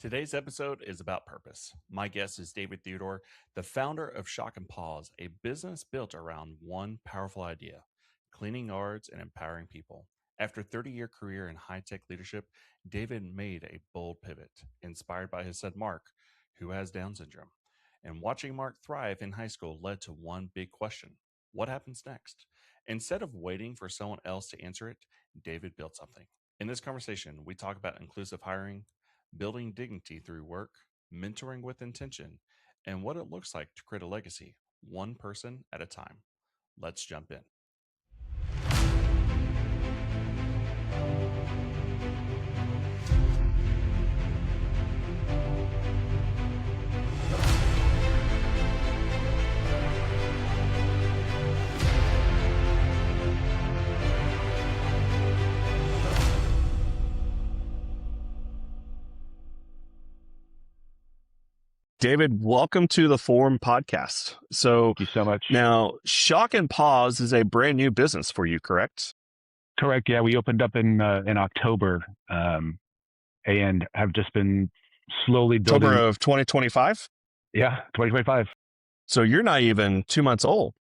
Today's episode is about purpose. My guest is David Theodore, the founder of Shock Paws, a business built around one powerful idea: cleaning yards and empowering people. After a 30-year career in high-tech leadership, David made a bold pivot, inspired by his son Mark, who has Down syndrome. And watching Mark thrive in high school led to one big question: what happens next? Instead of waiting for someone else to answer it, David built something. In this conversation, we talk about inclusive hiring, building dignity through work, mentoring with intention, and what it looks like to create a legacy, one person at a time. Let's jump in. David, welcome to the Forum podcast. So Thank you so much. now, Shock Paws is a brand new business for you, correct? Correct. Yeah, we opened up in October, and have just been slowly building. October of 2025. Yeah, 2025. So you're not even 2 months old.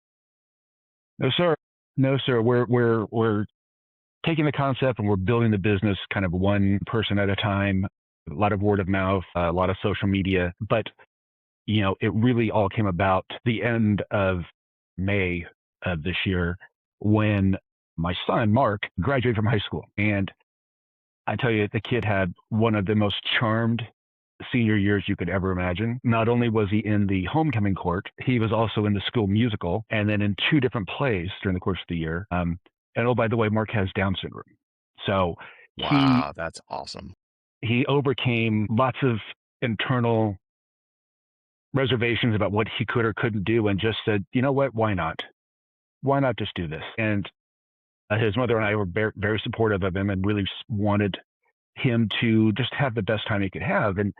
No, sir. No, sir. We're taking the concept and we're building the business kind of one person at a time. A lot of word of mouth, a lot of social media, but it really all came about the end of May of this year when my son, Mark, graduated from high school. And I tell you, the kid had one of the most charmed senior years you could ever imagine. Not only was he in the homecoming court, he was also in the school musical and then in 2 different plays during the course of the year. And oh, by the way, Mark has Down syndrome. So Wow, that's awesome. he overcame lots of internal reservations about what he could or couldn't do and just said, you know what, why not? Why not just do this? And his mother and I were very supportive of him and really wanted him to just have the best time he could have. And,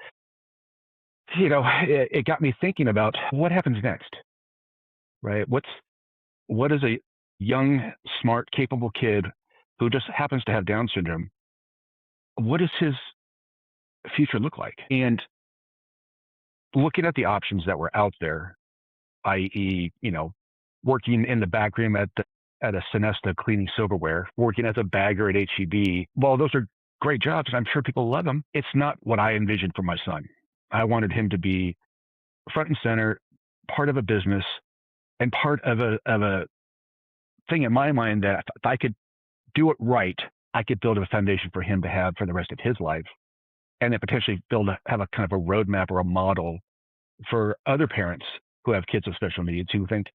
it got me thinking about what happens next, right? What is a young, smart, capable kid who just happens to have Down syndrome? What does his future look like? And looking at the options that were out there, i.e., working in the back room at a Sonesta cleaning silverware, working as a bagger at HEB. Well, those are great jobs, and I'm sure people love them. It's not what I envisioned for my son. I wanted him to be front and center, part of a business, and part of a thing in my mind that if I could do it right, I could build a foundation for him to have for the rest of his life, and then potentially have a kind of a roadmap or a model for other parents who have kids with special needs who think,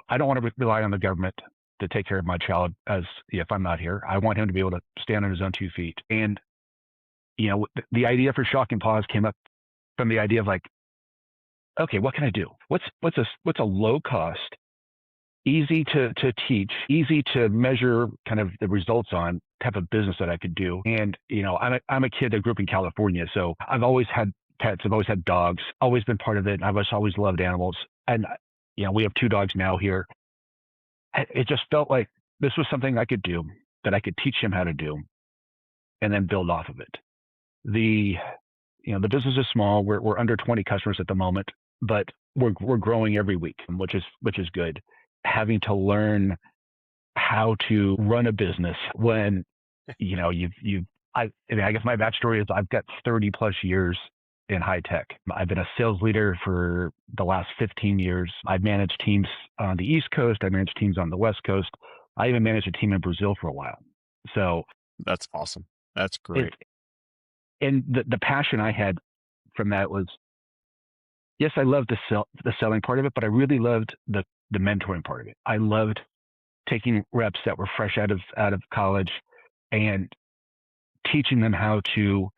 I don't want to rely on the government to take care of my child if I'm not here. I want him to be able to stand on his own 2 feet. And, the idea for Shock Paws came up from the idea of like, okay, what can I do? What's a low cost, easy to teach, easy to measure kind of the results on type of business that I could do? And, I'm a kid that grew up in California, so I've always had pets. I've always had dogs, always been part of it. I've always loved animals. And, we have 2 dogs now here. It just felt like this was something I could do, that I could teach him how to do, and then build off of it. The business is small. We're under 20 customers at the moment, but we're growing every week, which is good. Having to learn how to run a business when, I guess my backstory is I've got 30 plus years in high tech. I've been a sales leader for the last 15 years. I've managed teams on the East Coast. I managed teams on the West Coast. I even managed a team in Brazil for a while. So That's awesome. That's great. And the passion I had from that was, yes, I loved the selling part of it, but I really loved the mentoring part of it. I loved taking reps that were fresh out of college and teaching them how to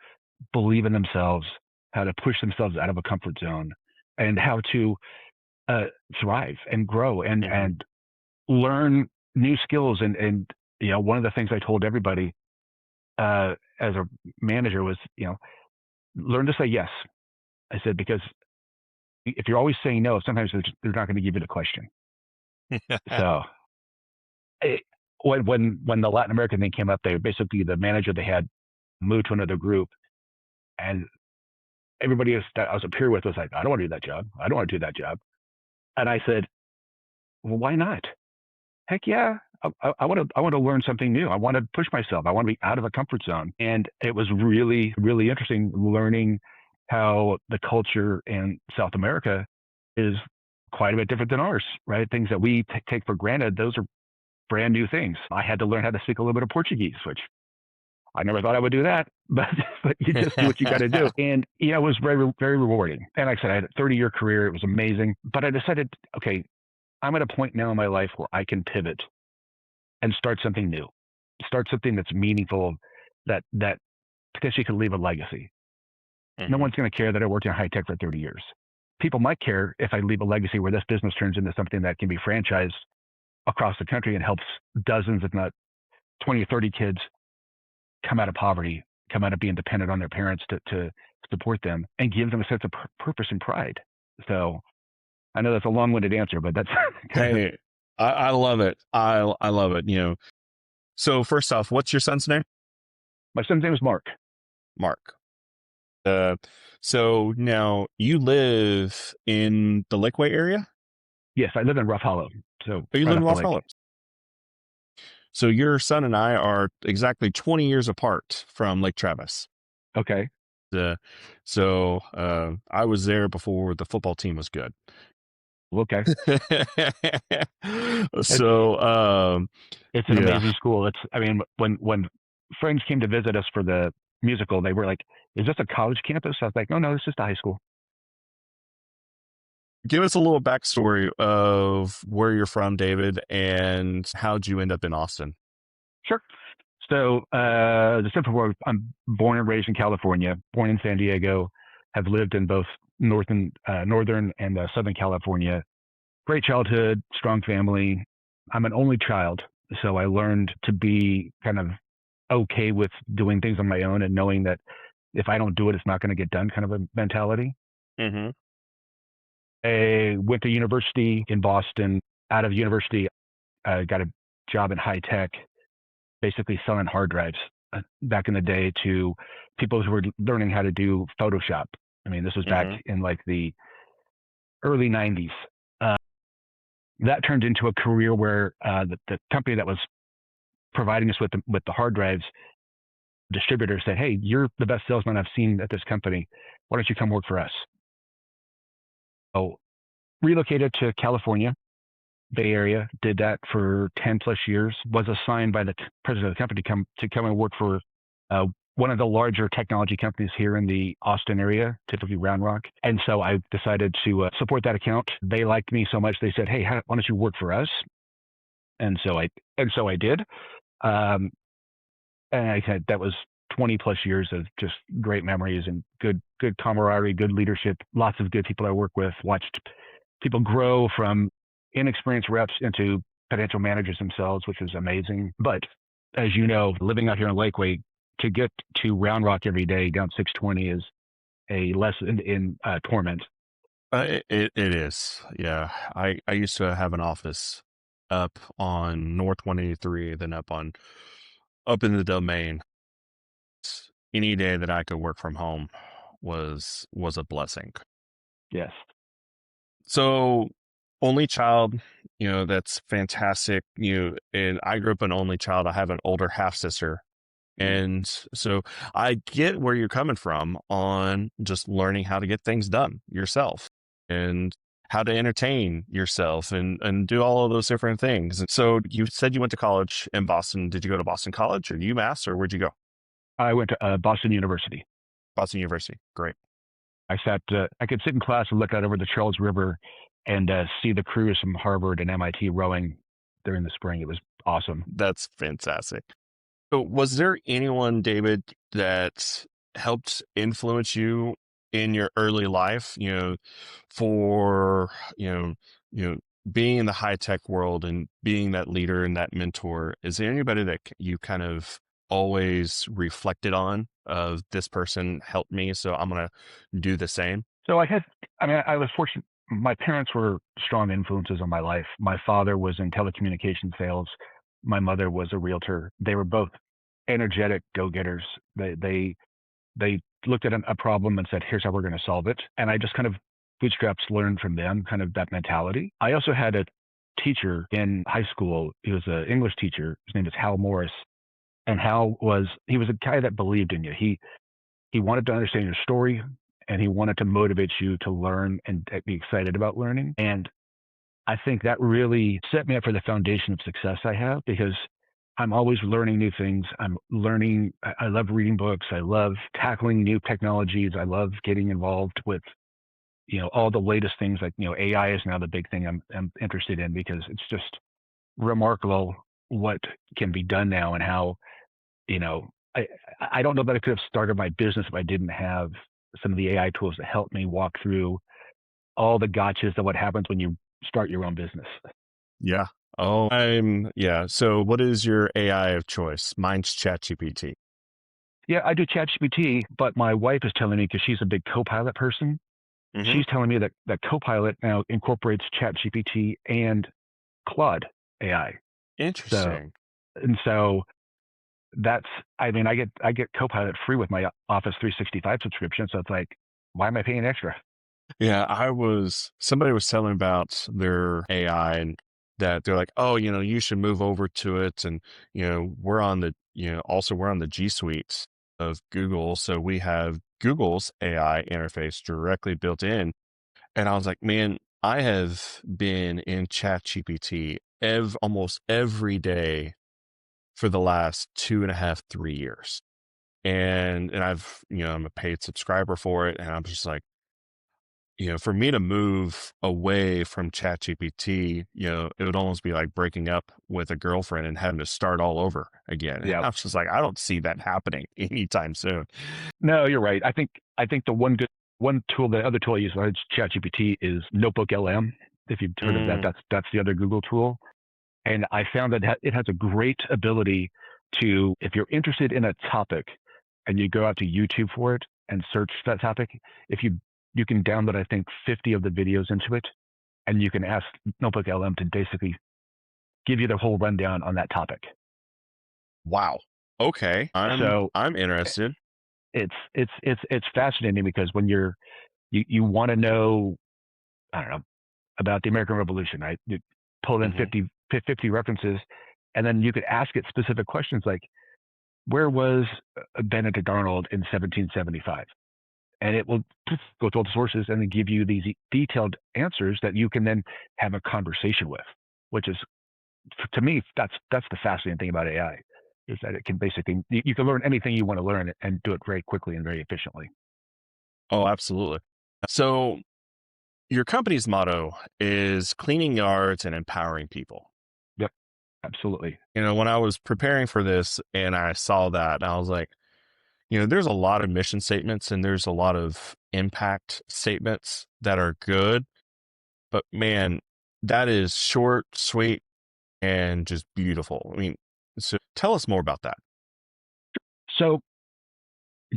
believe in themselves, how to push themselves out of a comfort zone, and how to thrive and grow and learn new skills. And one of the things I told everybody as a manager was, learn to say yes. I said, because if you're always saying no, sometimes they're not going to give you the question. So when the Latin American thing came up, the manager they had moved to another group, and everybody that I was a peer with was like, I don't want to do that job. I don't want to do that job. And I said, well, why not? Heck yeah. I want to learn something new. I want to push myself. I want to be out of a comfort zone. And it was really, really interesting learning how the culture in South America is quite a bit different than ours, right? Things that we take for granted, those are brand new things. I had to learn how to speak a little bit of Portuguese, which I never thought I would do that, but you just do what you got to do. And, it was very, very rewarding. And like I said, I had a 30-year career. It was amazing. But I decided, okay, I'm at a point now in my life where I can pivot and start something new, start something that's meaningful, that potentially could leave a legacy. No one's going to care that I worked in high tech for 30 years. People might care if I leave a legacy where this business turns into something that can be franchised across the country and helps dozens, if not 20 or 30 kids come out of poverty, come out of being dependent on their parents to support them and give them a sense of purpose and pride. So I know that's a long-winded answer, but that's Hey, I love it. I love it. So first off, what's your son's name? My son's name is Mark. Mark. So now you live in the Lakeway area? Yes, I live in Rough Hollow. So You right live in off the Rough lake. Hollow. So your son and I are exactly 20 years apart from Lake Travis. Okay. So I was there before the football team was good. Okay. So it's an amazing school. When friends came to visit us for the musical, they were like, "Is this a college campus?" I was like, "No, it's just a high school." Give us a little backstory of where you're from, David, and how'd you end up in Austen? Sure. So the simple word, I'm born and raised in California, born in San Diego, have lived in both northern and Southern California. Great childhood, strong family. I'm an only child, so I learned to be kind of okay with doing things on my own and knowing that if I don't do it, it's not going to get done kind of a mentality. Mm-hmm. I went to university in Boston. Out of university, I got a job in high tech, basically selling hard drives back in the day to people who were learning how to do Photoshop. I mean, this was back in like the early 90s. That turned into a career where the company that was providing us with the hard drives, distributor said, "Hey, you're the best salesman I've seen at this company. Why don't you come work for us?" So relocated to California, Bay Area, did that for 10 plus years, was assigned by the president of the company to come and work for one of the larger technology companies here in the Austen area, typically Round Rock. And so I decided to support that account. They liked me so much, they said, "Hey, why don't you work for us?" And so I did. And I said that was 20 plus years of just great memories and good camaraderie, good leadership, lots of good people I work with, watched people grow from inexperienced reps into potential managers themselves, which was amazing. But as you know, living out here in Lakeway, to get to Round Rock every day down 620 is a lesson in torment. It is. Yeah. I used to have an office up on North 183, then up in the Domain. Any day that I could work from home was a blessing. Yes. So only child, that's fantastic. And I grew up an only child. I have an older half sister. And so I get where you're coming from on just learning how to get things done yourself and how to entertain yourself and do all of those different things. And so you said you went to college in Boston. Did you go to Boston College or UMass, or where'd you go? I went to Boston University. Boston University. Great. I could sit in class and look out over the Charles River and see the crews from Harvard and MIT rowing during the spring. It was awesome. That's fantastic. So was there anyone, David, that helped influence you in your early life, for, being in the high tech world and being that leader and that mentor? Is there anybody that you kind of always reflected on of this person helped me, so I'm going to do the same? So I was fortunate. My parents were strong influences on my life. My father was in telecommunications sales. My mother was a realtor. They were both energetic go-getters. They looked at a problem and said, here's how we're going to solve it. And I just kind of bootstraps learned from them, kind of that mentality. I also had a teacher in high school. He was an English teacher. His name is Hal Morris. And he was a guy that believed in you. He wanted to understand your story, and he wanted to motivate you to learn and be excited about learning. And I think that really set me up for the foundation of success I have, because I'm always learning new things. I love reading books. I love tackling new technologies. I love getting involved with, all the latest things. Like, AI is now the big thing I'm interested in, because it's just remarkable what can be done now, and how, I don't know that I could have started my business if I didn't have some of the AI tools to help me walk through all the gotchas of what happens when you start your own business. Yeah. Oh, yeah. So what is your AI of choice? Mine's ChatGPT. Yeah, I do ChatGPT, but my wife is telling me, because she's a big Copilot person, Mm-hmm. she's telling me that Copilot now incorporates ChatGPT and Claude AI. Interesting. So I get Copilot free with my Office 365 subscription. So it's like, why am I paying extra? Yeah, somebody was telling about their AI, and that they're like, oh, you should move over to it. And, we're on the G Suite of Google. So we have Google's AI interface directly built in. And I was like, man, I have been in ChatGPT almost every day for the last 2.5, 3 years. And I'm a paid subscriber for it. And I'm just like, for me to move away from ChatGPT, it would almost be like breaking up with a girlfriend and having to start all over again. And Yeah. I was just like, I don't see that happening anytime soon. No, you're right. I think the other tool I use besides ChatGPT is Notebook LM. If you've heard of that, that's the other Google tool. And I found that it has a great ability to, if you're interested in a topic and you go out to YouTube for it and search that topic, if you can download, I think, 50 of the videos into it, and you can ask Notebook LM to basically give you the whole rundown on that topic. Wow. Okay. I'm interested. It's fascinating, because when you want to know, I don't know, about the American Revolution, right? You pull in 50 references, and then you could ask it specific questions like, where was Benedict Arnold in 1775? And it will go to all the sources and then give you these detailed answers that you can then have a conversation with, which is, to me, that's the fascinating thing about AI, is that it can basically, you can learn anything you want to learn and do it very quickly and very efficiently. Oh, absolutely. So your company's motto is cleaning yards and empowering people. Yep, absolutely. When I was preparing for this and I saw that, I was like, there's a lot of mission statements and there's a lot of impact statements that are good, but man, that is short, sweet, and just beautiful. I mean, so tell us more about that. So,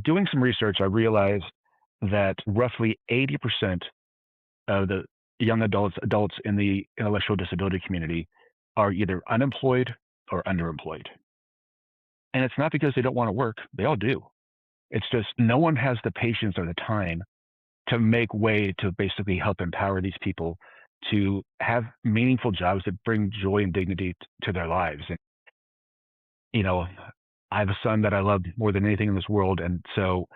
doing some research, I realized that roughly 80% of the young adults in the intellectual disability community are either unemployed or underemployed. And it's not because they don't want to work, they all do. It's just no one has the patience or the time to make way to basically help empower these people to have meaningful jobs that bring joy and dignity to their lives. And, I have a son that I love more than anything in this world. And so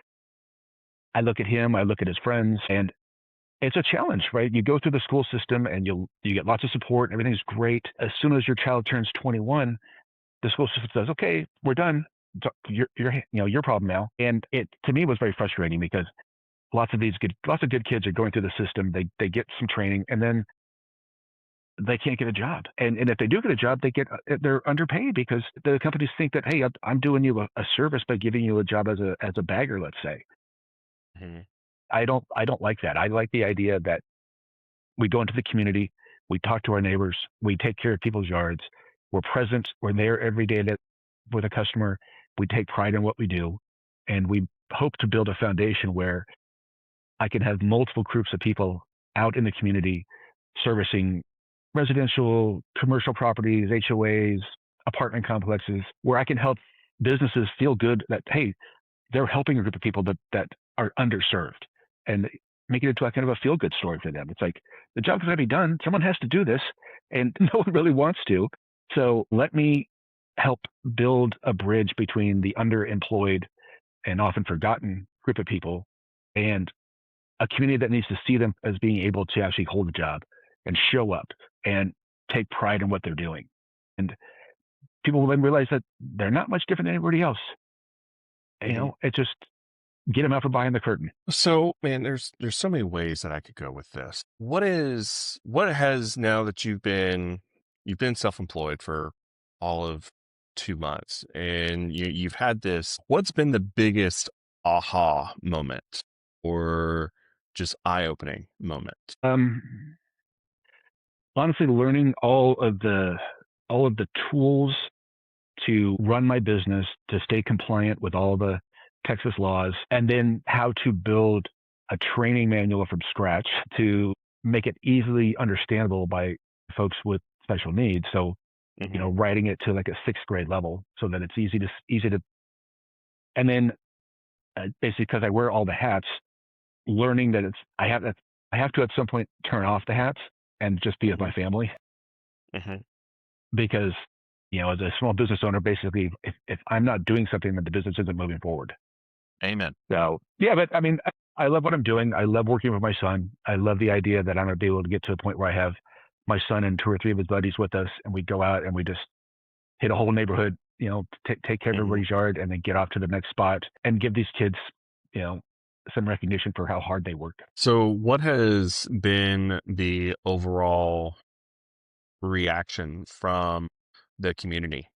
I look at him, I look at his friends, and it's a challenge, right? You go through the school system and you get lots of support, and everything's great. As soon as your child turns 21, the school system says, "Okay, we're done. Your problem now." And it, to me, was very frustrating, because lots of good kids are going through the system. They get some training, and then they can't get a job. And if they do get a job, they're underpaid, because the companies think that, hey, I'm doing you a service by giving you a job as a bagger, let's say. Mm-hmm. I don't like that. I like the idea that we go into the community, we talk to our neighbors, we take care of people's yards, we're present, we're there every day with a customer, we take pride in what we do, and we hope to build a foundation where I can have multiple groups of people out in the community servicing residential, commercial properties, HOAs, apartment complexes, where I can help businesses feel good that, hey, they're helping a group of people that are underserved and making it into a kind of a feel-good story for them. It's like, the job's got to be done. Someone has to do this, and no one really wants to. So let me help build a bridge between the underemployed and often forgotten group of people and a community that needs to see them as being able to actually hold a job and show up and take pride in what they're doing. And people will then realize that they're not much different than everybody else. It just get them out from behind the curtain. So, man, there's so many ways that I could go with this. What has, now that you've been self-employed for all of 2 months and you've had this, what's been the biggest aha moment or just eye-opening moment? Honestly, learning all of the tools to run my business, to stay compliant with all the Texas laws, and then how to build a training manual from scratch to make it easily understandable by folks with special needs. So, writing it to like a 6th grade level so that it's easy to, and then basically, because I wear all the hats, learning that I have to at some point turn off the hats and just be with my family. Because, as a small business owner, basically, if I'm not doing something, then the business isn't moving forward. Amen. So, yeah, but I mean, I love what I'm doing. I love working with my son. I love the idea that I'm going to be able to get to a point where I have my son and 2 or 3 of his buddies with us, and we go out and we just hit a whole neighborhood, take care of everybody's yard, and then get off to the next spot and give these kids, some recognition for how hard they work. So what has been the overall reaction from the community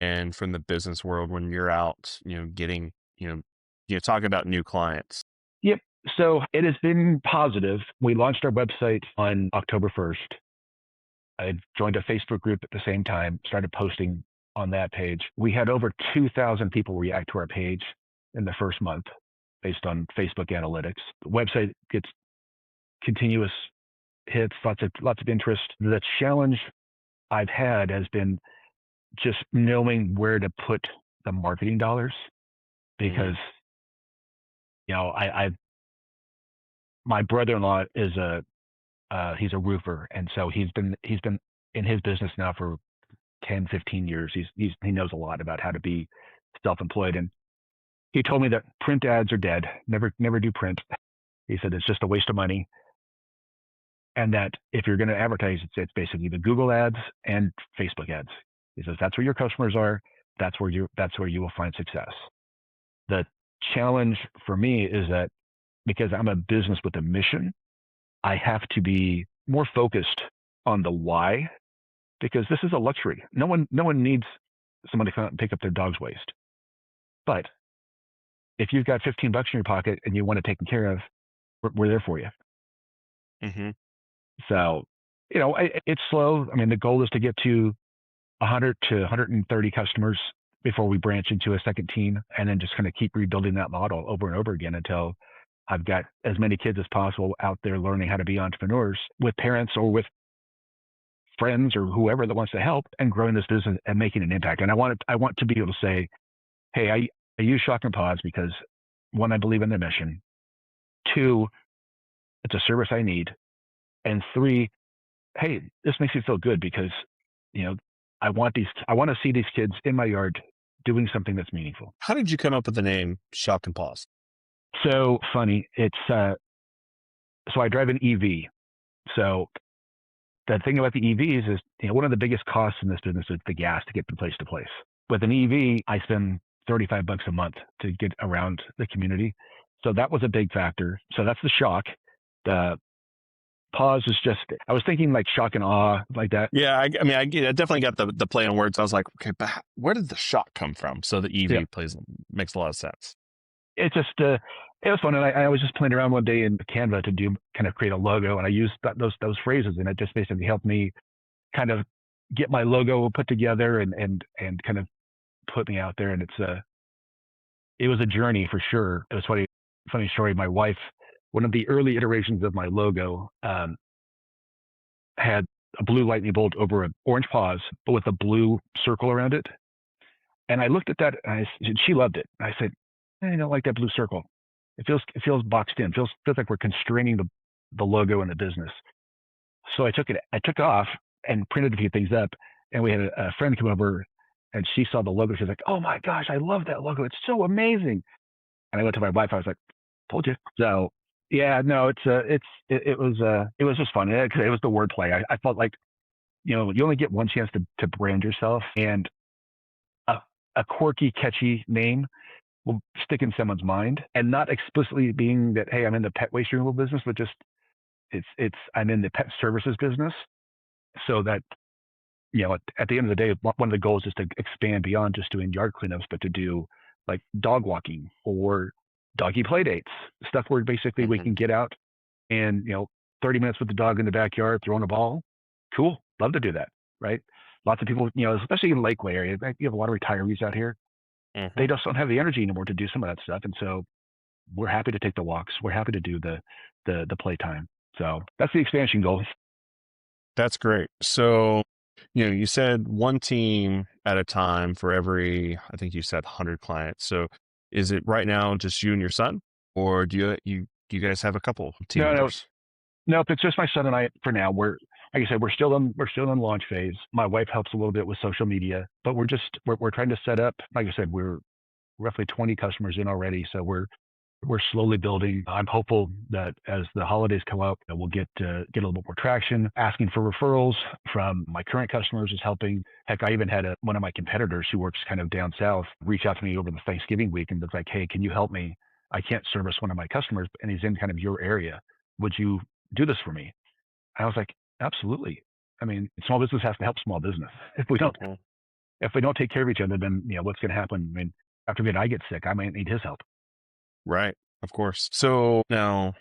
and from the business world when you're out, getting, talking about new clients? Yep. So it has been positive. We launched our website on October 1st. I joined a Facebook group at the same time, started posting on that page. We had over 2,000 people react to our page in the first month based on Facebook analytics. The website gets continuous hits, lots of interest. The challenge I've had has been just knowing where to put the marketing dollars, because my brother-in-law is he's a roofer, and so he's been in his business now for 10, 15 years. He knows a lot about how to be self-employed, and he told me that print ads are dead. Never do print. He said it's just a waste of money, and that if you're going to advertise, it's basically the Google ads and Facebook ads. He says that's where your customers are. That's where you will find success. The challenge for me is that because I'm a business with a mission, I have to be more focused on the why, because this is a luxury. No one needs someone to come and pick up their dog's waste. But if you've got $15 in your pocket and you want it taken care of, we're there for you. So, it's slow. I mean, the goal is to get to 100 to 130 customers before we branch into a second team, and then just kind of keep rebuilding that model over and over again until I've got as many kids as possible out there learning how to be entrepreneurs with parents or with friends or whoever that wants to help, and growing this business and making an impact. And I want to be able to say, hey, I use Shock Paws because, 1, I believe in their mission. 2, it's a service I need. And 3, hey, this makes me feel good because, I want to see these kids in my yard doing something that's meaningful. How did you come up with the name Shock Paws? So funny. It's so I drive an EV. So the thing about the EVs is, one of the biggest costs in this business is the gas to get from place to place. With an EV, I spend $35 a month to get around the community. So that was a big factor. So that's the shock. The pause is just, I was thinking like shock and awe, like that. Yeah, I definitely got the play on words. I was like, okay, but where did the shock come from? So the EV makes a lot of sense. It just, it was fun. And I was just playing around one day in Canva to create a logo. And I used those phrases, and it just basically helped me kind of get my logo put together and kind of put me out there. And it was a journey for sure. It was funny story. My wife, one of the early iterations of my logo, had a blue lightning bolt over an orange pause, but with a blue circle around it. And I looked at that, and she loved it. I said, I don't like that blue circle. It feels boxed in. Feels like we're constraining the logo in the business. So I took it off and printed a few things up. And we had a friend come over, and she saw the logo. She's like, "Oh my gosh, I love that logo. It's so amazing." And I went to my wife. I was like, "Told you." So yeah, no, it was just fun. It was the wordplay. I felt like, you only get one chance to brand yourself, and a a quirky, catchy name will stick in someone's mind, and not explicitly being that, hey, I'm in the pet waste removal business, but just it's I'm in the pet services business, so that, at the end of the day, one of the goals is to expand beyond just doing yard cleanups, but to do like dog walking or doggy play dates, stuff where basically we Mm-hmm. can get out and, 30 minutes with the dog in the backyard throwing a ball. Cool. Love to do that. Right. Lots of people, especially in Lakeway area, you have a lot of retirees out here. Mm-hmm. They just don't have the energy anymore to do some of that stuff. And so we're happy to take the walks. We're happy to do the playtime. So that's the expansion goal. That's great. So, you said one team at a time for every, I think you said 100 clients. So is it right now just you and your son, or do you guys have a couple of team No, no, members? no. If it's just my son and I for now, like I said, we're still in launch phase. My wife helps a little bit with social media, but we're trying to set up. Like I said, we're roughly 20 customers in already, so we're slowly building. I'm hopeful that as the holidays come up, that we'll get a little bit more traction. Asking for referrals from my current customers is helping. Heck, I even had one of my competitors who works kind of down south reach out to me over the Thanksgiving week and was like, "Hey, can you help me? I can't service one of my customers, and he's in kind of your area. Would you do this for me?" I was like, "Absolutely." I mean, small business has to help small business. Mm-hmm. If we don't take care of each other, then what's going to happen? I mean, after I get sick, I might need his help. Right, of course. So now,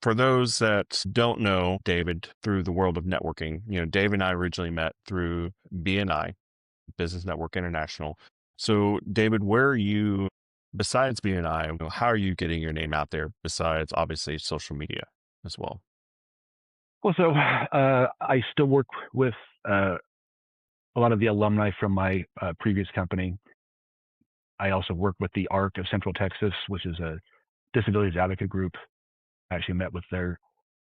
for those that don't know David through the world of networking, Dave and I originally met through BNI, Business Network International. So, David, where are you besides BNI? How are you getting your name out there besides obviously social media as well? Well, so I still work with a lot of the alumni from my previous company. I also work with the ARC of Central Texas, which is a disabilities advocate group. I actually met with their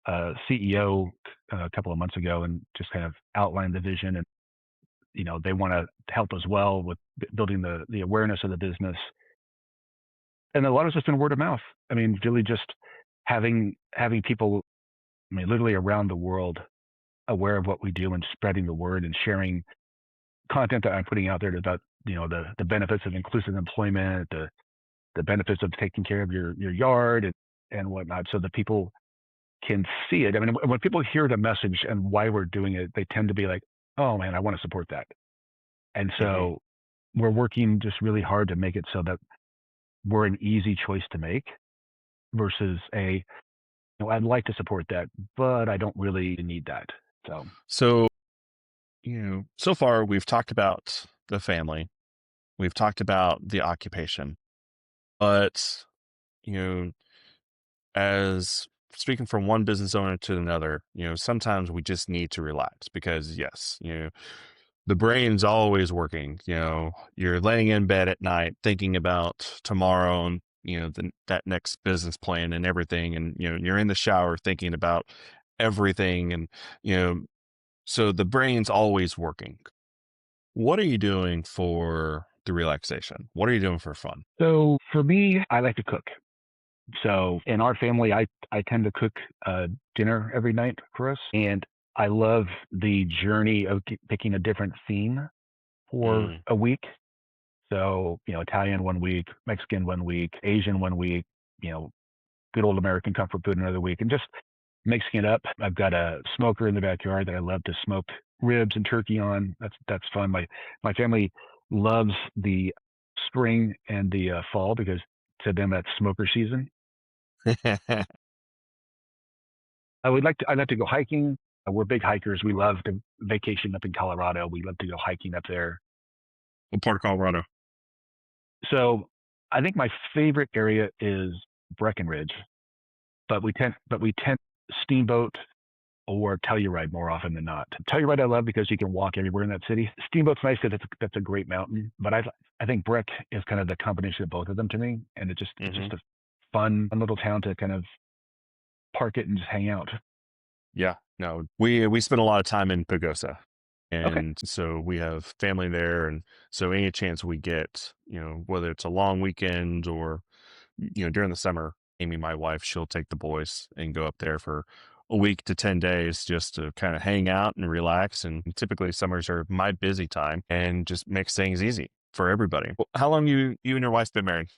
CEO a couple of months ago and just kind of outlined the vision. And they want to help as well with building the awareness of the business. And a lot of it's just been word of mouth. I mean, really just having people, I mean, literally around the world aware of what we do and spreading the word and sharing content that I'm putting out there about the benefits of inclusive employment, the benefits of taking care of your yard and whatnot, so that people can see it. I mean, when people hear the message and why we're doing it, they tend to be like, "Oh man, I want to support that." And Hmm. so we're working just really hard to make it so that we're an easy choice to make versus I'd like to support that, but I don't really need that. So So, so far we've talked about the family, we've talked about the occupation, but, you know, as speaking from one business owner to another, sometimes we just need to relax because, yes, the brain's always working. You're laying in bed at night thinking about tomorrow and, that next business plan and everything. And, you're in the shower thinking about everything. And, you know, so the brain's always working. What are you doing for the relaxation? What are you doing for fun? so for me, I like to cook. So in our family, I tend to cook dinner every night for us, and I love the journey of picking a different theme for Mm. a week. So Italian one week, Mexican one week, Asian one week, you know, good old American comfort food another week, and just mixing it up. I've got a smoker in the backyard that I love to smoke ribs and turkey on. That's fun. My family loves the spring and the fall because to them that's smoker season. What I'd like to go hiking. We're big hikers. We love to vacation up in Colorado. We love to go hiking up there. part of Colorado? So I think my favorite area is Breckenridge, but we tend steamboat. or Telluride more often than not. Telluride I love because you can walk everywhere in that city. Steamboat's nice because that's a great mountain, but I think Breck is kind of the combination of both of them to me, and it's just a fun little town to kind of park it and just hang out. Yeah, no, we spent a lot of time in Pagosa, Okay. and so we have family there, and so any chance we get, whether it's a long weekend or during the summer, Amy, my wife, she'll take the boys and go up there for a week to 10 days just to kind of hang out and relax. And typically summers are my busy time and just makes things easy for everybody. How long you and your wife been married?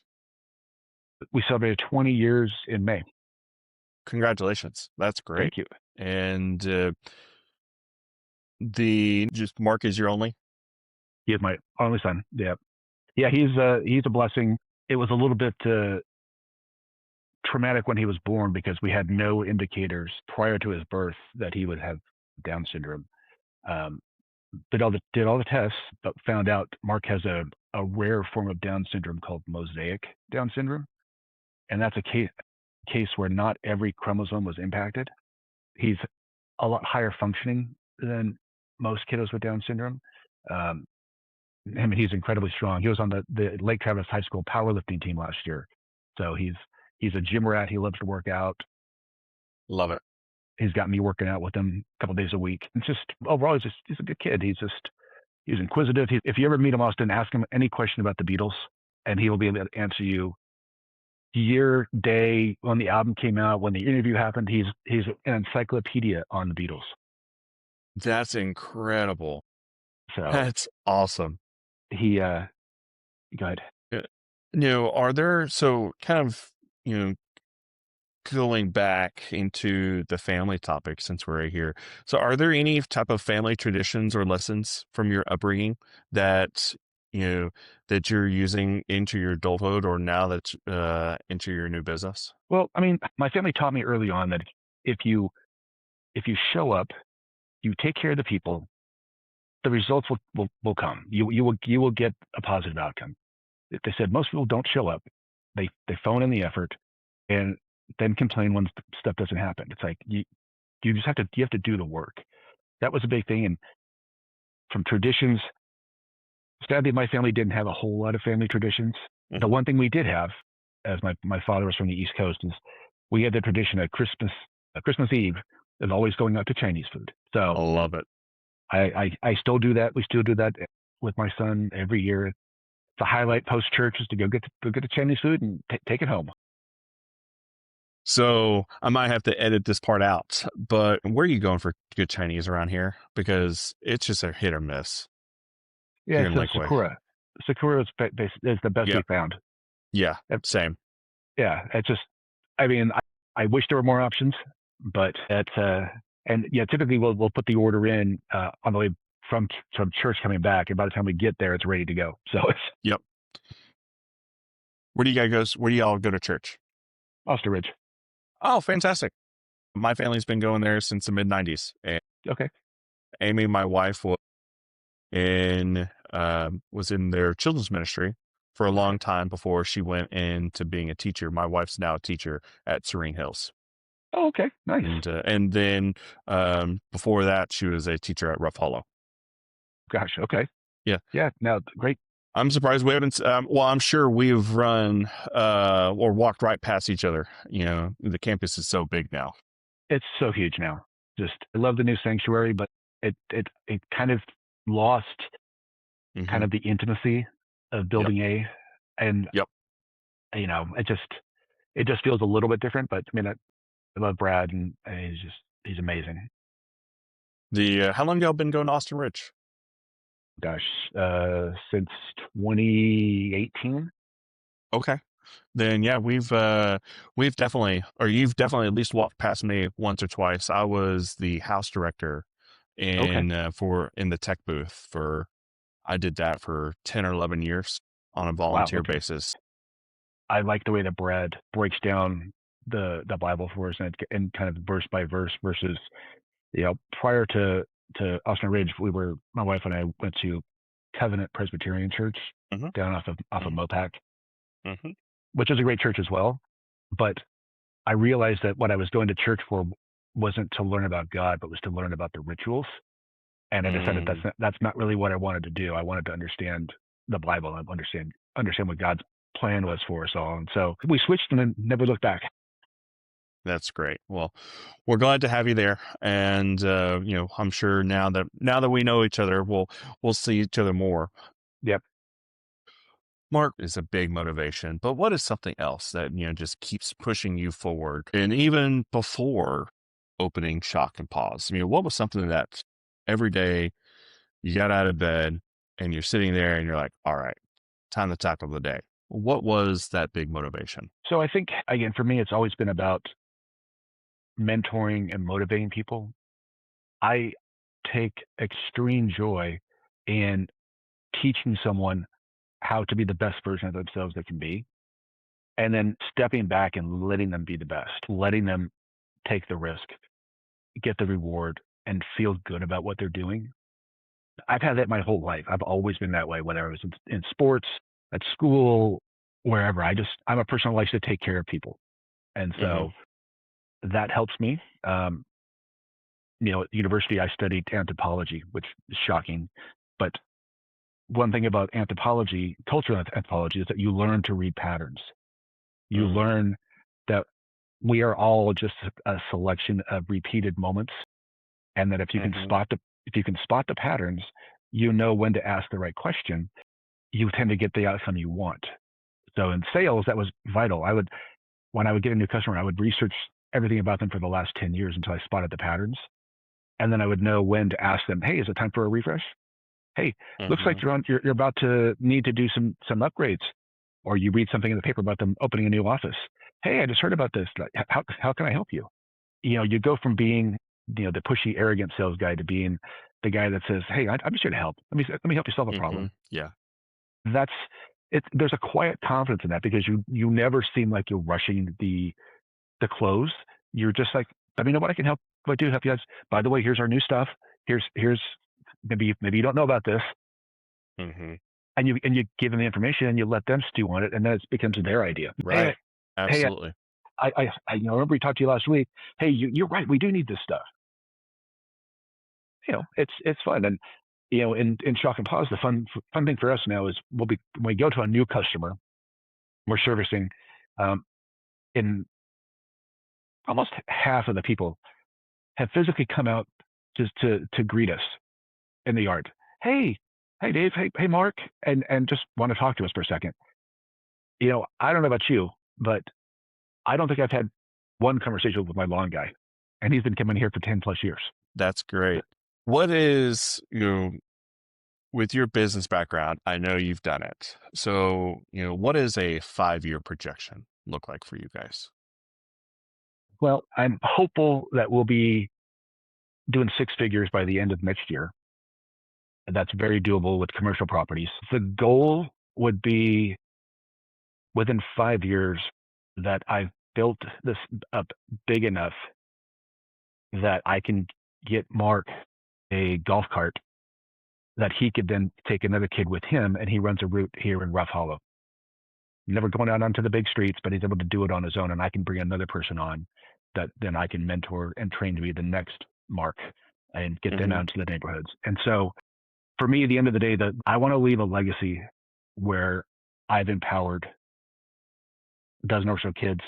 We celebrated 20 years in May. Congratulations. That's great. Thank you. And just Mark is your only? He is my only son. Yeah. Yeah, he's a blessing. It was a little bit traumatic when he was born because we had no indicators prior to his birth that he would have Down syndrome. Did all the tests, but found out Mark has a rare form of Down syndrome called Mosaic Down syndrome, and that's a case where not every chromosome was impacted. He's a lot higher functioning than most kiddos with Down syndrome. I mean, he's incredibly strong. He was on the Lake Travis High School powerlifting team last year, so he's a gym rat. He loves to work out. Love it. He's got me working out with him a couple days a week. It's just overall, he's a good kid. He's inquisitive. If you ever meet him, Austen, ask him any question about the Beatles, and he will be able to answer you year, day, when the album came out, when the interview happened. He's an encyclopedia on the Beatles. That's incredible. So that's awesome. Go ahead. Are there, so kind of, going back into the family topic since we're right here. So are there any type of family traditions or lessons from your upbringing that, that you're using into your adulthood or now that's into your new business? Well, I mean, my family taught me early on that if you show up, you take care of the people, the results will come. You will get a positive outcome. They said most people don't show up. They phone in the effort and then complain when stuff doesn't happen. It's like you just have to do the work. That was a big thing. And from traditions, sadly, my family didn't have a whole lot of family traditions. The one thing we did have, as my father was from the East Coast, is we had the tradition of Christmas Eve is always going out to Chinese food. So I love it. I still do that. We still do that with my son every year. The highlight post church is to go get the Chinese food and take it home. So I might have to edit this part out, but where are you going for good Chinese around here? Because it's just a hit or miss. Yeah, it's Sakura. Sakura is the best we found. Yeah, same. Yeah, it's just, I mean, I wish there were more options, but and yeah, typically we'll put the order in on the way from church coming back, and by the time we get there, it's ready to go. So it's Yep. Where do y'all go to church? Oster Ridge. Oh, fantastic. My family's been going there since the mid-90s. Okay. Amy, my wife, was in their children's ministry for a long time before she went into being a teacher. My wife's now a teacher at Serene Hills. Oh, okay. Nice. And then before that, she was a teacher at Rough Hollow. Gosh. Okay. Yeah. Yeah. Now, great. I'm surprised we haven't. Well, I'm sure we've run or walked right past each other. The campus is so big now. It's so huge now. Just, I love the new sanctuary, but it kind of lost kind of the intimacy of Building A, and it just feels a little bit different. But I mean, I love Brad, and he's amazing. How long y'all been going to Austen Ridge? Gosh, since 2018. Okay. Then yeah, we've definitely, or you've definitely at least walked past me once or twice. I was the house director in the tech booth I did that for 10 or 11 years on a volunteer basis. I like the way that Brad breaks down the Bible for us and kind of verse by verse versus, prior to Austen Ridge, my wife and I went to Covenant Presbyterian Church down off of Mopac, which is a great church as well. But I realized that what I was going to church for wasn't to learn about God, but was to learn about the rituals. And I decided Mm, that's not really what I wanted to do. I wanted to understand the Bible and understand what God's plan was for us all. And so we switched and then never looked back. that's great. Well, we're glad to have you there, and I'm sure now that we know each other, we'll see each other more. Yep. Mark is a big motivation, but what is something else that just keeps pushing you forward? And even before opening Shock and Pause, what was something that every day you got out of bed and you're sitting there and you're like, all right, time to tackle the day. What was that big motivation? So I think, again, for me, it's always been about mentoring and motivating people. I take extreme joy in teaching someone how to be the best version of themselves they can be, and then stepping back and letting them be the best, letting them take the risk, get the reward, and feel good about what they're doing. I've had that my whole life. I've always been that way, whether I was in sports, at school, wherever. I'm a person who likes to take care of people. And Mm-hmm. so that helps me. At university, I studied anthropology, which is shocking. But one thing about anthropology, cultural anthropology, is that you learn to read patterns. You Mm, learn that we are all just a selection of repeated moments, and that if you can mm-hmm. spot the patterns, you know when to ask the right question. You tend to get the outcome you want. So in sales, that was vital. When I would get a new customer, I would research everything about them for the last 10 years until I spotted the patterns. And then I would know when to ask them, hey, is it time for a refresh? Hey, looks like Mm-hmm. you're about to need to do some upgrades. Or you read something in the paper about them opening a new office. Hey, I just heard about this. How can I help you? You go from being the pushy, arrogant sales guy to being the guy that says, hey, I'm just here to help. Let me help you solve a Mm-hmm. problem. Yeah. That's it. There's a quiet confidence in that because you never seem like you're rushing the close. You're just like, let me know what I can help. What I do help you guys. By the way, here's our new stuff. Here's maybe you don't know about this, Mm-hmm. and you give them the information and you let them stew on it, and then it becomes their idea. Right. Hey, Absolutely. I remember we talked to you last week. Hey, you're right. We do need this stuff. It's fun. And in Shock and Pause, the fun thing for us now is when we go to a new customer, we're servicing, in almost half of the people have physically come out just to greet us in the yard. Hey, Dave. Hey, Mark, and just want to talk to us for a second. I don't know about you, but I don't think I've had one conversation with my lawn guy, and he's been coming here for 10 plus years. That's great. What is, with your business background, I know you've done it. So, what is a 5-year projection look like for you guys? Well, I'm hopeful that we'll be doing 6 figures by the end of next year. That's very doable with commercial properties. The goal would be within 5 years that I've built this up big enough that I can get Mark a golf cart that he could then take another kid with him, and he runs a route here in Rough Hollow. Never going out onto the big streets, but he's able to do it on his own, and I can bring another person on that then I can mentor and train to be the next Mark and get them Mm-hmm. out into the neighborhoods. And so for me, at the end of the day, that I want to leave a legacy where I've empowered a dozen or so kids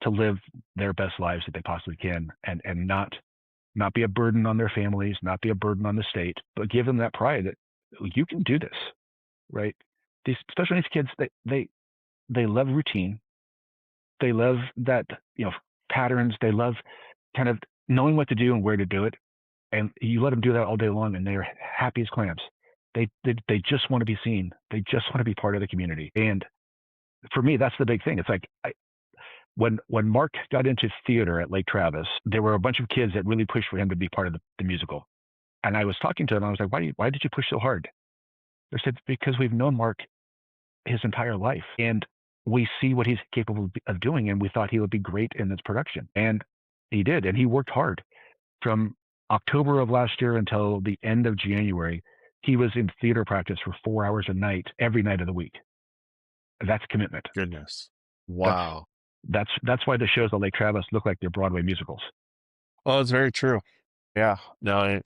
to live their best lives that they possibly can, and not be a burden on their families, not be a burden on the state, but give them that pride that you can do this, right? Especially these kids, they love routine, they love that patterns, they love kind of knowing what to do and where to do it, and you let them do that all day long, and they're happy as clams. They just want to be seen. They just want to be part of the community. And for me, that's the big thing. It's like when Mark got into theater at Lake Travis, there were a bunch of kids that really pushed for him to be part of the musical. And I was talking to them. I was like, why did you push so hard? They said, because we've known Mark his entire life, and we see what he's capable of doing, and we thought he would be great in this production. And he did, and he worked hard. From October of last year until the end of January, he was in theater practice for 4 hours a night, every night of the week. That's commitment. Goodness. That's Wow. that's why the shows at Lake Travis look like they're Broadway musicals. Well, it's very true. Yeah. No,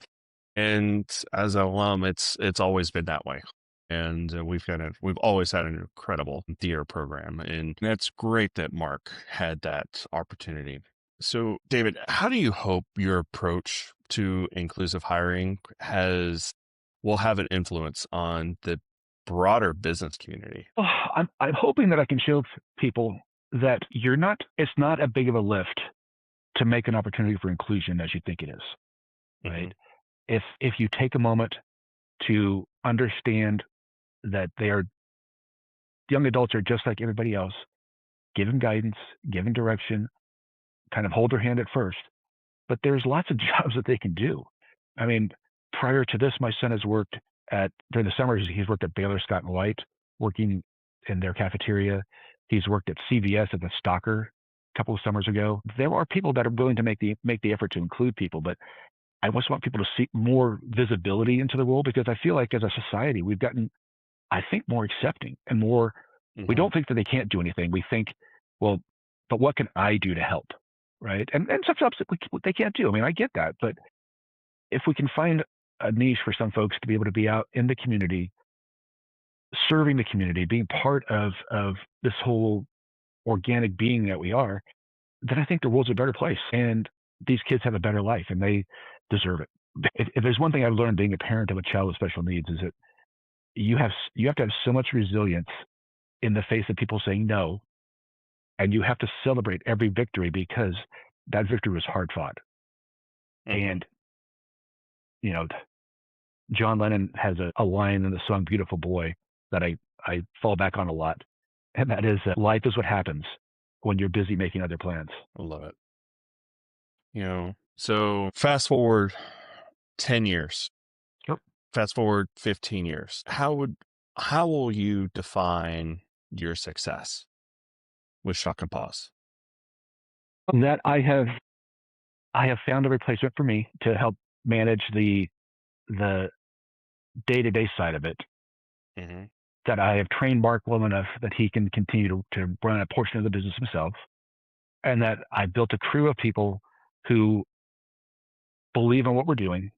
and as an alum, it's always been that way. And we've always had an incredible theater program, and that's great that Mark had that opportunity. So, David, how do you hope your approach to inclusive hiring will have an influence on the broader business community? Oh, I'm hoping that I can show people that it's not as big of a lift to make an opportunity for inclusion as you think it is, Hmm. right? If you take a moment to understand that young adults are just like everybody else, give them guidance, give them direction, kind of hold their hand at first, but there's lots of jobs that they can do. I mean, prior to this, my son has worked during the summers, he's worked at Baylor Scott and White, working in their cafeteria. He's worked at CVS as a stocker a couple of summers ago. There are people that are willing to make the effort to include people, but I just want people to see more visibility into the role, because I feel like as a society, we've gotten, I think, more accepting and more. We Hmm. don't think that they can't do anything. We think, well, but what can I do to help, right? And some jobs that they can't do. I mean, I get that, but if we can find a niche for some folks to be able to be out in the community, serving the community, being part of this whole organic being that we are, then I think the world's a better place, and these kids have a better life, and they deserve it. If there's one thing I've learned being a parent of a child with special needs, is that you have to have so much resilience in the face of people saying no, and you have to celebrate every victory, because that victory was hard fought. Hmm. And you know, John Lennon has a line in the song "Beautiful Boy" that I fall back on a lot, and that is that life is what happens when you're busy making other plans. I love it. So fast forward 10 years, Yep. fast forward 15 years. How will you define your success with Shock and Pause? That I have found a replacement for me to help manage the day-to-day side of it, Hmm. that I have trained Mark well enough that he can continue to run a portion of the business himself, and that I built a crew of people who believe in what we're doing,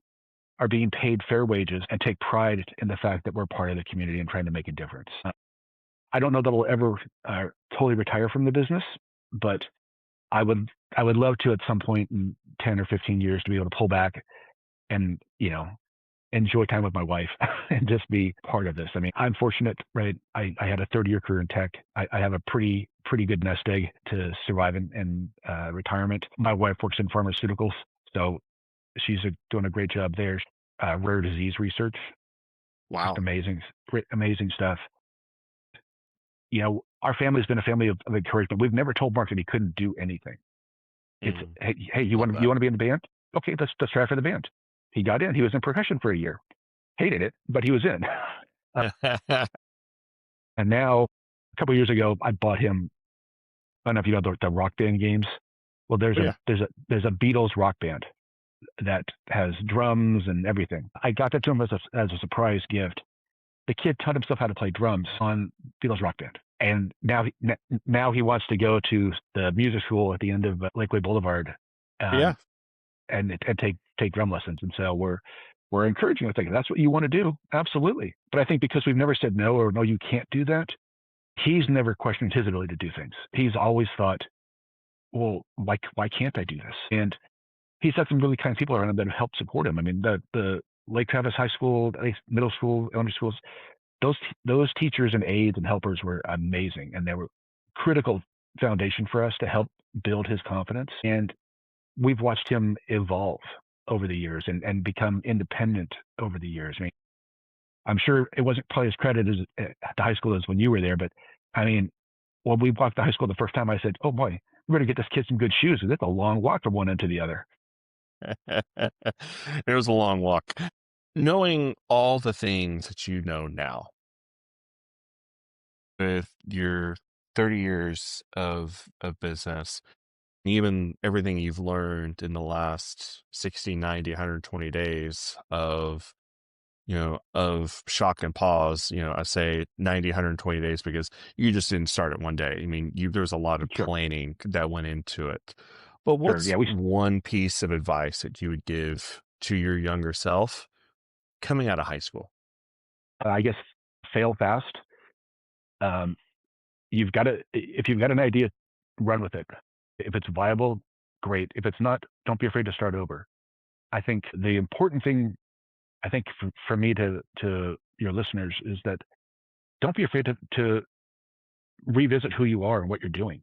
are being paid fair wages, and take pride in the fact that we're part of the community and trying to make a difference. I don't know that I'll ever totally retire from the business, but I would love to, at some point in 10 or 15 years, to be able to pull back and enjoy time with my wife and just be part of this. I mean, I'm fortunate, right? I had a 30-year career in tech. I have a pretty good nest egg to survive in retirement. My wife works in pharmaceuticals, so she's doing a great job there. Rare disease research, just Wow. amazing stuff. Our family's been a family of encouragement. We've never told Mark that he couldn't do anything. It's, Hmm. hey, you Love want that. to be in the band? Okay, let's try for the band. He got in. He was in percussion for a year. Hated it, but he was in. And now, a couple of years ago, I bought him. I don't know if you know the Rock Band games. Well, Oh, yeah. there's a Beatles rock band that has drums and everything. I got that to him as a surprise gift. The kid taught himself how to play drums on Beatles rock band, and now he wants to go to the music school at the end of Lakeway Boulevard, Yeah. um, and take drum lessons. And so we're encouraging him, thinking that's what you want to do, absolutely. But I think because we've never said no, or no, you can't do that, he's never questioned his ability to do things. He's always thought, well, why can't I do this? And he's had some really kind people around him that have helped support him. I mean, the Lake Travis High School, middle school, elementary schools, those teachers and aides and helpers were amazing, and they were critical foundation for us to help build his confidence. And we've watched him evolve over the years and become independent over the years. I mean, I'm sure it wasn't probably as credited as at the high school as when you were there, but I mean, when we walked to high school the first time, I said, "Oh boy, we better get this kid some good shoes, because it's a long walk from one end to the other." It was a long walk. Knowing all the things that you know now, with your 30 years of business, even everything you've learned in the last 60, 90, 120 days of Shock and Pause. I say 90, 120 days because you just didn't start it one day. I mean, there's a lot of Sure. planning that went into it. But Sure. what's Yeah. one piece of advice that you would give to your younger self coming out of high school? I guess fail fast. Um, if you've got an idea, run with it. If it's viable, great. If it's not, don't be afraid to start over. I think the important thing, I think for me to your listeners is that don't be afraid to revisit who you are and what you're doing.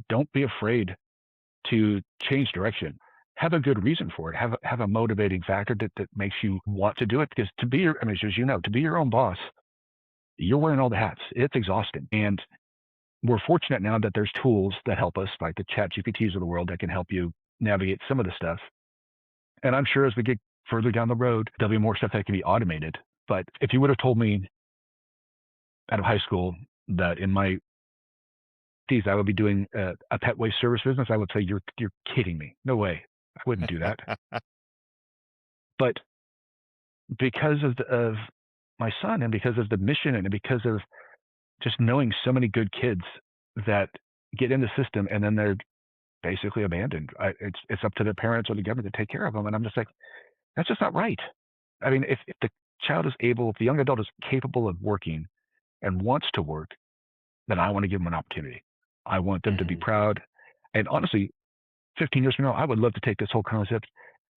Don't be afraid to change direction. Have a good reason for it. Have a motivating factor that makes you want to do it. Because I mean, as you know, to be your own boss, you're wearing all the hats. It's exhausting. And we're fortunate now that there's tools that help us, like the chat GPTs of the world that can help you navigate some of the stuff. And I'm sure as we get further down the road, there'll be more stuff that can be automated. But if you would have told me out of high school that in my I would be doing a pet waste service business, I would say you're kidding me. No way, I wouldn't do that. But because of my son and because of the mission and because of just knowing so many good kids that get in the system and then they're basically abandoned. It's up to the parents or the government to take care of them, and I'm just like, that's just not right. I mean, if the if the young adult is capable of working and wants to work, then I want to give them an opportunity. I want them to be Mhm. proud. And honestly, 15 years from now, I would love to take this whole concept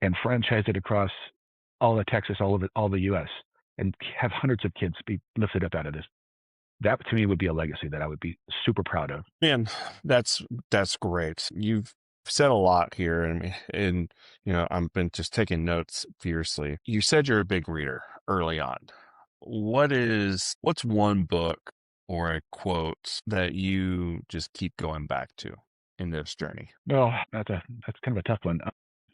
and franchise it across all of Texas, all the U.S., and have hundreds of kids be lifted up out of this. That to me would be a legacy that I would be super proud of. Man, that's great. You've said a lot here, and I've been just taking notes fiercely. You said you're a big reader early on. What's one book or a quote that you just keep going back to in this journey? Well, that's kind of a tough one.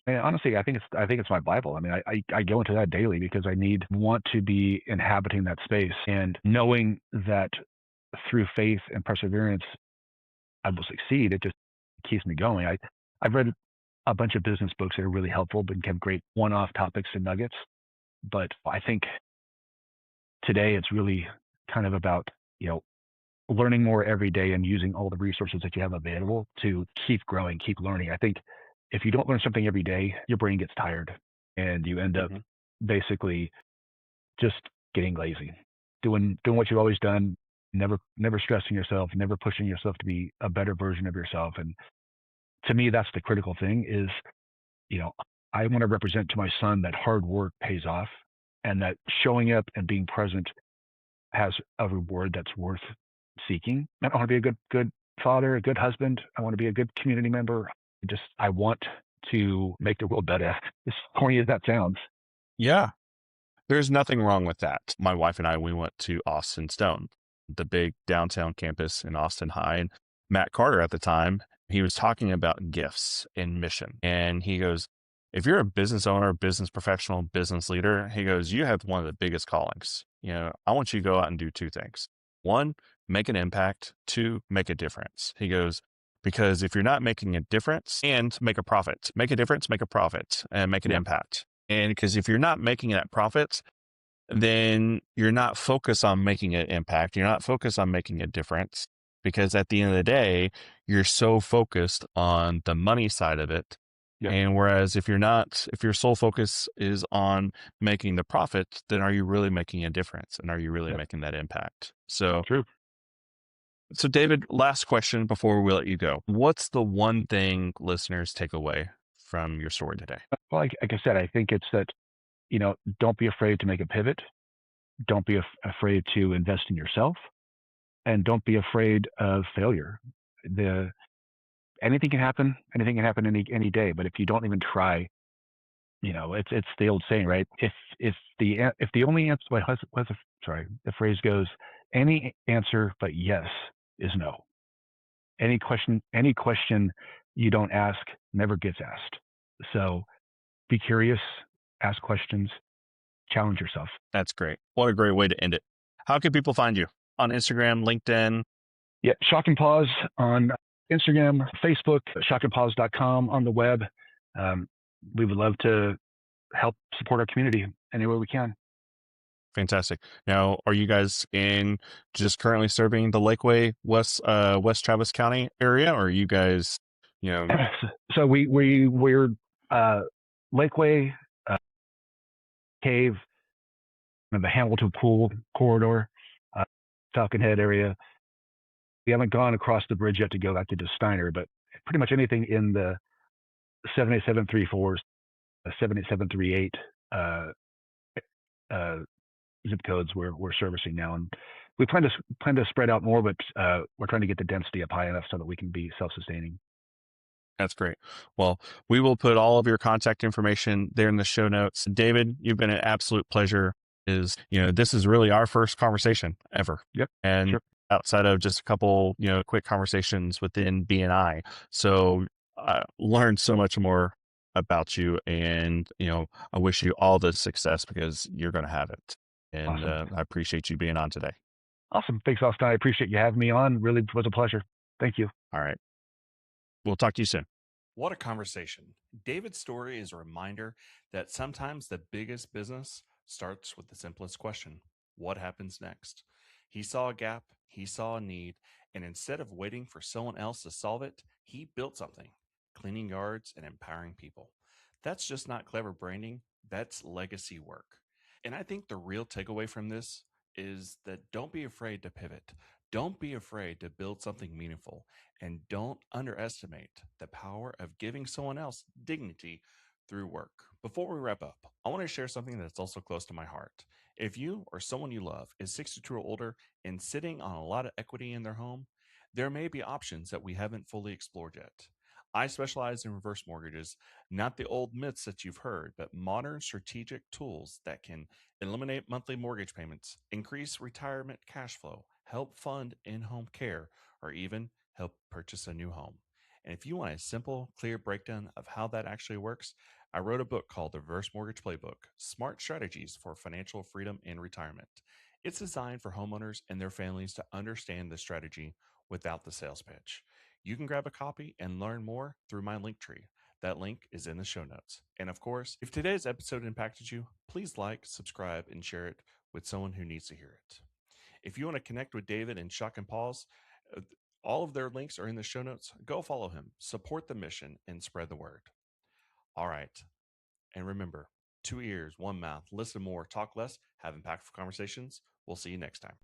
And honestly, I think it's my Bible. I mean, I go into that daily because want to be inhabiting that space and knowing that through faith and perseverance I will succeed. It just keeps me going. I've read a bunch of business books that are really helpful, but have great one-off topics and nuggets. But I think today it's really kind of about you know learning more every day and using all the resources that you have available to keep growing, keep learning. I think if you don't learn something every day, your brain gets tired and you end up Hmm. basically just getting lazy, doing what you've always done, never stressing yourself, never pushing yourself to be a better version of yourself. And to me, that's the critical thing is, you know, I want to represent to my son that hard work pays off and that showing up and being present has a reward that's worth seeking. I want to be a good father, a good husband. I want to be a good community member. I want to make the world better. As corny as that sounds. Yeah, there's nothing wrong with that. My wife and I, we went to Austin Stone, the big downtown campus in Austin High. And Matt Carter at the time, he was talking about gifts and mission. And he goes, if you're a business owner, business professional, business leader, he goes, you have one of the biggest callings. I want you to go out and do two things. One, make an impact. Two, make a difference. He goes, because if you're not making a difference and make a profit, make a difference, make a profit, and make an Yep. impact. And because if you're not making that profit, then you're not focused on making an impact. You're not focused on making a difference because at the end of the day, you're so focused on the money side of it. Yep. And whereas if your sole focus is on making the profit, then are you really making a difference? And are you really Yep. making that impact? So True. David, last question before we let you go. What's the one thing listeners take away from your story today? Well, like I said, I think it's that, don't be afraid to make a pivot. Don't be afraid to invest in yourself and don't be afraid of failure. The Anything can happen. Anything can happen any day. But if you don't even try, it's the old saying, right? If the only answer, sorry, the phrase goes, any answer but yes is no. Any question you don't ask never gets asked. So be curious, ask questions, challenge yourself. That's great. What a great way to end it. How can people find you? On Instagram, LinkedIn? Yeah, Shock and Paws on Instagram, Facebook, shockandpaws.com on the web. We would love to help support our community any way we can. Fantastic. Now, are you guys in just currently serving the Lakeway, West Travis County area, or are you guys You know, So we're Lakeway, Cave, and the Hamilton Pool corridor, Falcon Head area. We haven't gone across the bridge yet to go back to Steiner, but pretty much anything in the 78734, 78738 zip codes we're servicing now, and we plan to spread out more, but we're trying to get the density up high enough so that we can be self-sustaining. that's great. Well, we will put all of your contact information there in the show notes. David, you've been an absolute pleasure. This is really our first conversation ever. Yep. And Sure. outside of just a couple, quick conversations within BNI. So I learned so much more about you, and, I wish you all the success because you're going to have it. And Awesome. I appreciate you being on today. Awesome. Thanks, Austin. I appreciate you having me on. Really was a pleasure. Thank you. All right. We'll talk to you soon. What a conversation. David's story is a reminder that sometimes the biggest business starts with the simplest question: what happens next? He saw a gap, he saw a need, and instead of waiting for someone else to solve it, he built something: cleaning yards and empowering people. That's just not clever branding, that's legacy work. And I think the real takeaway from this is that don't be afraid to pivot. Don't be afraid to build something meaningful, and don't underestimate the power of giving someone else dignity through work. Before we wrap up, I want to share something that's also close to my heart. If you or someone you love is 62 or older and sitting on a lot of equity in their home, there may be options that we haven't fully explored yet. I specialize in reverse mortgages, not the old myths that you've heard, but modern strategic tools that can eliminate monthly mortgage payments, increase retirement cash flow, help fund in home care, or even help purchase a new home. And if you want a simple, clear breakdown of how that actually works, I wrote a book called The Reverse Mortgage Playbook: Smart Strategies for Financial Freedom in Retirement. It's designed for homeowners and their families to understand the strategy without the sales pitch. You can grab a copy and learn more through my link tree. That link is in the show notes. And of course, if today's episode impacted you, please like, subscribe, and share it with someone who needs to hear it. If you want to connect with David and Shock Paws, uh, all of their links are in the show notes. Go follow him, support the mission, and spread the word. All right. And remember, 2 ears, 1 mouth, listen more, talk less, have impactful conversations. We'll see you next time.